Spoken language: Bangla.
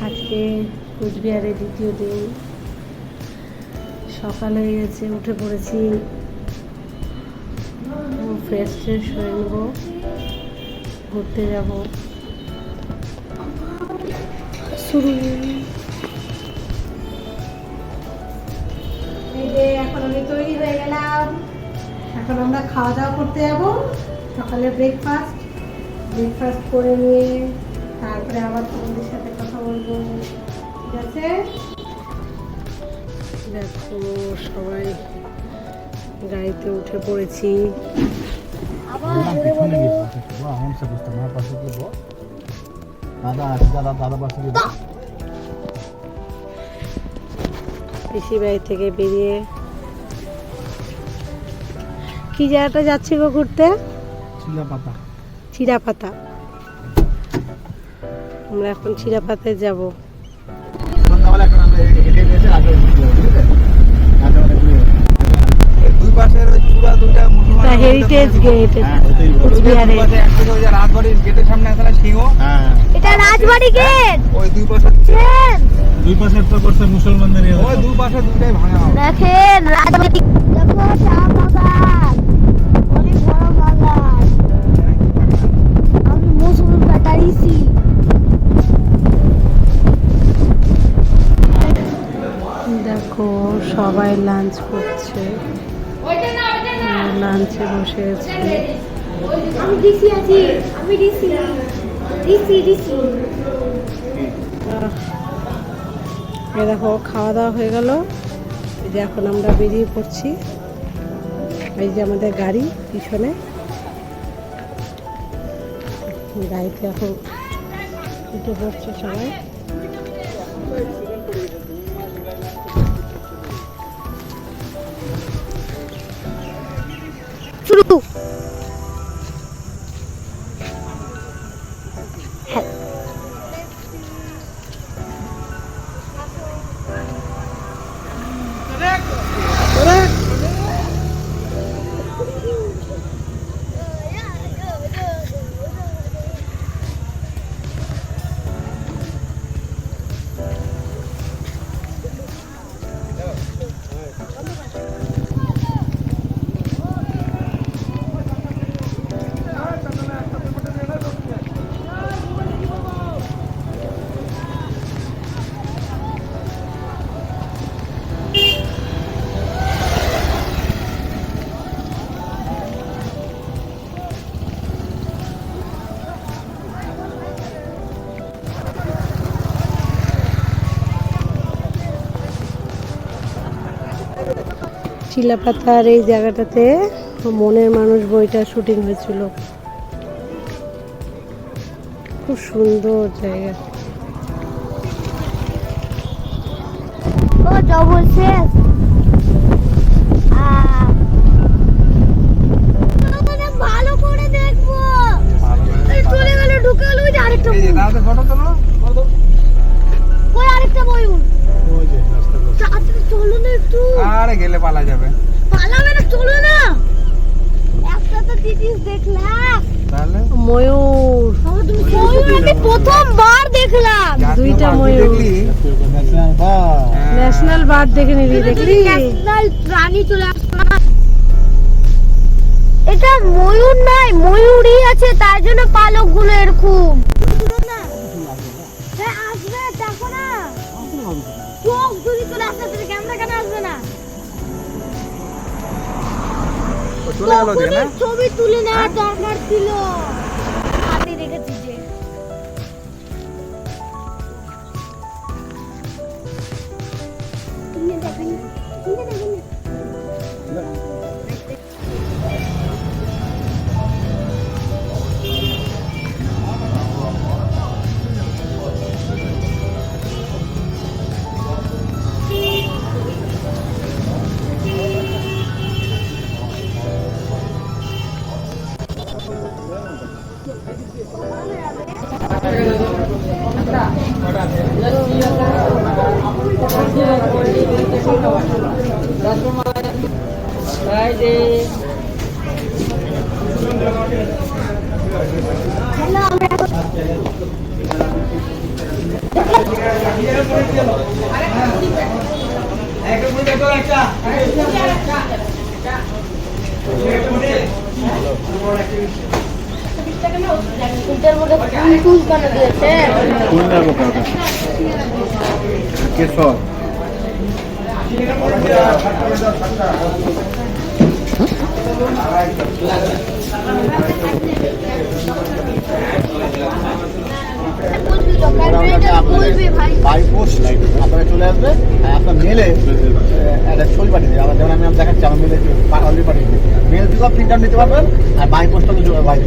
আজকে কোচবিহারে দ্বিতীয় দিন, সকাল হয়ে গেছে, উঠে পড়েছি, ফ্রেশ হয়ে নেব, ঘুরতে যাব। শুরু এই যে এখন আমি তৈরি হয়ে গেলাম, এখন আমরা খাওয়া দাওয়া করতে যাব। সকালে ব্রেকফাস্ট করে নিয়ে তারপরে আবার তোমাদের সাথে কথা বলবো, ঠিক আছে? দেখো সবাই গাড়িতে উঠে পড়েছি। পিসি বাড়ি থেকে বেরিয়ে কি জায়গাটা যাচ্ছি গো ঘুরতে? চিড়াপাতা। আমরা এখন চিড়াপাতায় যাব। হেরিটেজ গেট, গেটের সামনে আসলে সিংহ, এটা রাজবাড়ি গেট। ওই দুই পাশে তো করছে মুসলমানদের, ওই দুই পাশে দুটাই ভাঙা হবে। দেখেন রাজবাড়ি, দেখো চা বাগান, অনেক বড় বাগান। আমি মুসলমান কাটাইছি। দেখো সবাই লাঞ্চ করছে, লাঞ্চে বসে আছে। আমি ডিসি আছি, আমি ডিসি। দেখো খাওয়া দাওয়া হয়ে গেল, এই যে এখন আমরা বেরিয়ে পড়ছি। এই যে আমাদের গাড়ি পিছনে, গাড়িতে এখন উঠে পড়ছে সবাই। শুরু। চিলাপাতার এই জায়গাটাতে মনের মানুষ বইটা শুটিং হয়েছিল, খুব সুন্দর জায়গা। ও ডবল শেষ। ভালো করে দেখবো, চলে গেল, ঢুকে গেল। ওই যে আরেকটা এই যে দাদা ফটো তোলো, ওই আরেকটা ময়ূর। তাড়াতাড়ি চলো না একটু। আরে গেলে পালা যাবে। পালাবে না, চলো না। একটা তো জিনিস দেখলাম, তাহলে ময়ূর, ময়ূর আমি প্রথমবার দেখলাম। দুইটা ময়ূর। ন্যাশনাল বার্ড দেখে নিবি, দেখলি? ন্যাশনাল প্রাণী চলে আসলো। এটা ময়ূর নয়, ময়ূরই আছে, তার জন্য পালক গুলো এরকম। হ্যাঁ আসবে, দেখো না। চোখ যদি চলে আসে তাহলে ক্যামেরা কেন আসবে না? চলে গেল যে না, ছবি তুলে নেওয়ার দরকার ছিল। হাতে রেখেছি যে। Hello. এটার মধ্যে ফুল কেন দিয়েছে? কেশর বলবি ভাই বাই পোস্ট আপনারা চলে আসবে আর আপনার মেলে একটা ছবি পাঠিয়ে দেবে যেমন আমি দেখাচ্ছি আমার মেলে অলরেডি পাঠিয়ে দিই মেল থেকেও প্রিন্ট আউট নিতে পারবেন আর বাই পোস্ট বাই